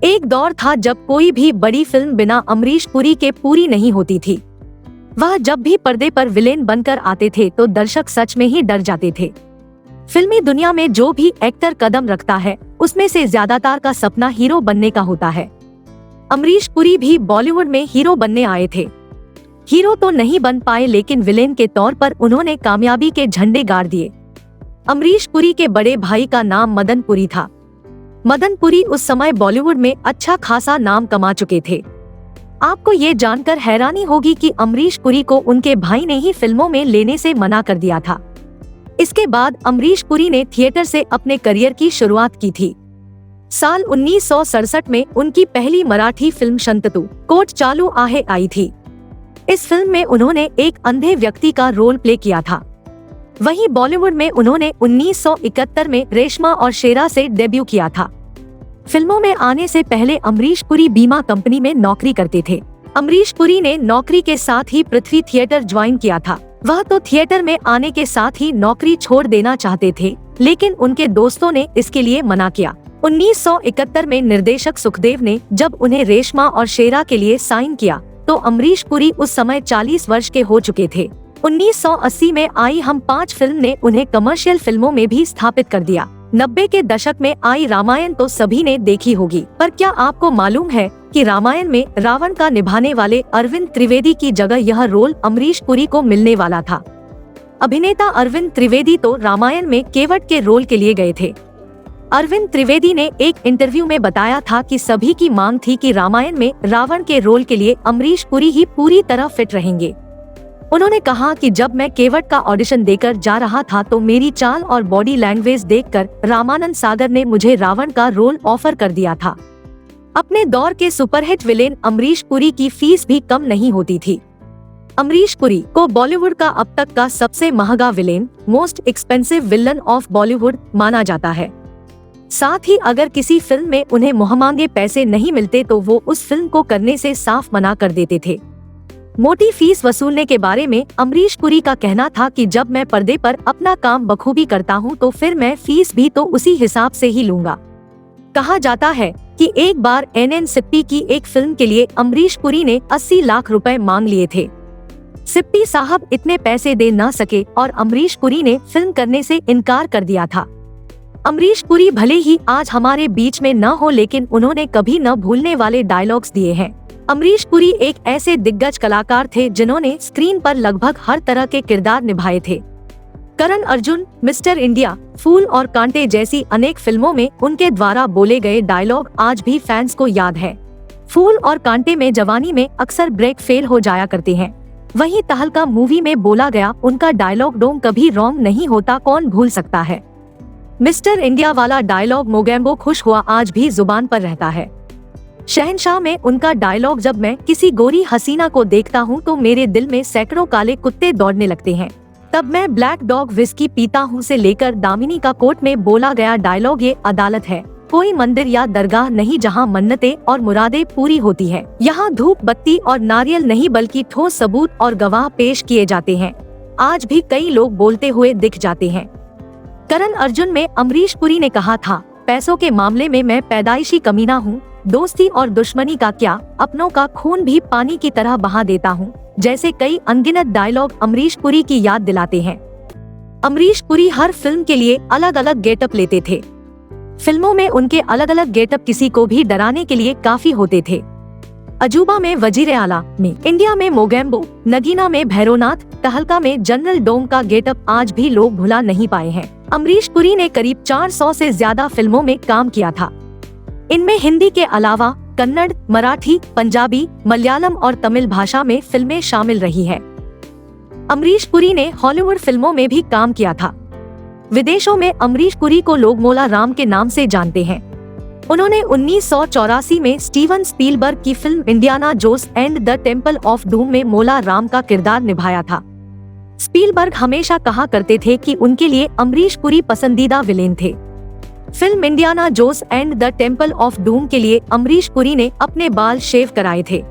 एक दौर था जब कोई भी बड़ी फिल्म बिना अमरीश पुरी के पूरी नहीं होती थी। वह जब भी पर्दे पर विलेन बनकर आते थे तो दर्शक सच में ही डर जाते थे। फिल्मी दुनिया में जो भी एक्टर कदम रखता है उसमें से ज्यादातर का सपना हीरो बनने का होता है। अमरीश पुरी भी बॉलीवुड में हीरो बनने आए थे। हीरो तो नहीं बन पाए लेकिन विलेन के तौर पर उन्होंने कामयाबी के झंडे गाड़ दिए। अमरीश पुरी के बड़े भाई का नाम मदन पुरी था। मदन पुरी उस समय बॉलीवुड में अच्छा खासा नाम कमा चुके थे। आपको ये जानकर हैरानी होगी कि अमरीश पुरी को उनके भाई ने ही फिल्मों में लेने से मना कर दिया था। इसके बाद अमरीश पुरी ने थिएटर से अपने करियर की शुरुआत की थी। साल 1967 में उनकी पहली मराठी फिल्म शंततू कोट चालू आहे आई थी। इस फिल्म में उन्होंने एक अंधे व्यक्ति का रोल प्ले किया था। वहीं बॉलीवुड में उन्होंने 1971 में रेशमा और शेरा से डेब्यू किया था। फिल्मों में आने से पहले अमरीश पुरी बीमा कंपनी में नौकरी करते थे। अमरीश पुरी ने नौकरी के साथ ही पृथ्वी थिएटर ज्वाइन किया था। वह तो थिएटर में आने के साथ ही नौकरी छोड़ देना चाहते थे, लेकिन उनके दोस्तों ने इसके लिए मना किया। 1971 में निर्देशक सुखदेव ने जब उन्हें रेशमा और शेरा के लिए साइन किया तो अमरीश पुरी उस समय 40 वर्ष के हो चुके थे। 1980 में आई हम 5 फिल्म ने उन्हें कमर्शियल फिल्मों में भी स्थापित कर दिया। 90 के दशक में आई रामायण तो सभी ने देखी होगी, पर क्या आपको मालूम है कि रामायण में रावण का निभाने वाले अरविंद त्रिवेदी की जगह यह रोल अमरीश पुरी को मिलने वाला था। अभिनेता अरविंद त्रिवेदी तो रामायण में केवट के रोल के लिए गए थे। अरविंद त्रिवेदी ने एक इंटरव्यू में बताया था कि सभी की मांग थी कि रामायण में रावण के रोल के लिए अमरीश पुरी ही पूरी तरह फिट रहेंगे। उन्होंने कहा कि जब मैं केवट का ऑडिशन देकर जा रहा था तो मेरी चाल और बॉडी लैंग्वेज देखकर रामानंद सागर ने मुझे रावण का रोल ऑफर कर दिया था। अपने दौर के सुपरहिट विलेन अमरीश पुरी की फीस भी कम नहीं होती थी। अमरीश पुरी को बॉलीवुड का अब तक का सबसे महंगा villain, most expensive villain of Bollywood माना जाता है। साथ ही अगर किसी फिल्म में उन्हें मुहमांगे पैसे नहीं मिलते तो वो उस फिल्म को करने से साफ मना कर देते थे। मोटी फीस वसूलने के बारे में अमरीश पुरी का कहना था कि जब मैं पर्दे पर अपना काम बखूबी करता हूं तो फिर मैं फीस भी तो उसी हिसाब से ही लूंगा। कहा जाता है कि एक बार NN सिप्पी की एक फिल्म के लिए अमरीश पुरी ने 80 लाख रुपए मांग लिए थे। सिप्पी साहब इतने पैसे दे न सके और अमरीश पुरी ने फिल्म करने से इनकार कर दिया था। अमरीश पुरी भले ही आज हमारे बीच में न हो लेकिन उन्होंने कभी न भूलने वाले डायलॉग्स दिए हैं। अमरीश पुरी एक ऐसे दिग्गज कलाकार थे जिन्होंने स्क्रीन पर लगभग हर तरह के किरदार निभाए थे। करण अर्जुन, मिस्टर इंडिया, फूल और कांटे जैसी अनेक फिल्मों में उनके द्वारा बोले गए डायलॉग आज भी फैंस को याद है। फूल और कांटे में जवानी में अक्सर ब्रेक फेल हो जाया करते हैं। वहीं तहलका मूवी में बोला गया उनका डायलॉग डोंग कभी रॉन्ग नहीं होता कौन भूल सकता है। मिस्टर इंडिया वाला डायलॉग मोगैम्बो खुश हुआ आज भी जुबान पर रहता है। शहंशाह में उनका डायलॉग जब मैं किसी गोरी हसीना को देखता हूँ तो मेरे दिल में सैकड़ों काले कुत्ते दौड़ने लगते हैं, तब मैं ब्लैक डॉग विस्की पीता हूँ से लेकर दामिनी का कोर्ट में बोला गया डायलॉग ये अदालत है, कोई मंदिर या दरगाह नहीं जहाँ मन्नतें और मुरादें पूरी होती है। यहाँ धूप बत्ती और नारियल नहीं बल्कि ठोस सबूत और गवाह पेश किए जाते हैं। आज भी कई लोग बोलते हुए दिख जाते हैं। करण अर्जुन में अमरीश पुरी ने कहा था, पैसों के मामले में मैं पैदाइशी कमीना हूँ, दोस्ती और दुश्मनी का क्या, अपनों का खून भी पानी की तरह बहा देता हूँ जैसे कई अनगिनत डायलॉग अमरीश पुरी की याद दिलाते हैं। अमरीश पुरी हर फिल्म के लिए अलग अलग गेटअप लेते थे। फिल्मों में उनके अलग अलग गेटअप किसी को भी डराने के लिए काफी होते थे। अजूबा में वजीर आला, में इंडिया में मोगैम्बो, नगीना में भैरवनाथ, तहलका में जनरल डोंग का गेटअप आज भी लोग भुला नहीं पाए हैं। अमरीश पुरी ने करीब 400 से ज्यादा फिल्मों में काम किया था। इनमें हिंदी के अलावा कन्नड़, मराठी, पंजाबी, मलयालम और तमिल भाषा में फिल्में शामिल रही है। अमरीश पुरी ने हॉलीवुड फिल्मों में भी काम किया था। विदेशों में अमरीश पुरी को लोग मोला राम के नाम से जानते हैं। उन्होंने 1984 में स्टीवन स्पीलबर्ग की film Indiana Jones and the temple of Doom में मोला राम का किरदार निभाया था। स्पीलबर्ग हमेशा कहा करते थे कि उनके लिए अमरीश पुरी पसंदीदा विलेन थे। Film Indiana Jones and the temple of doom के लिए अमरीश पुरी ने अपने बाल शेव कराए थे।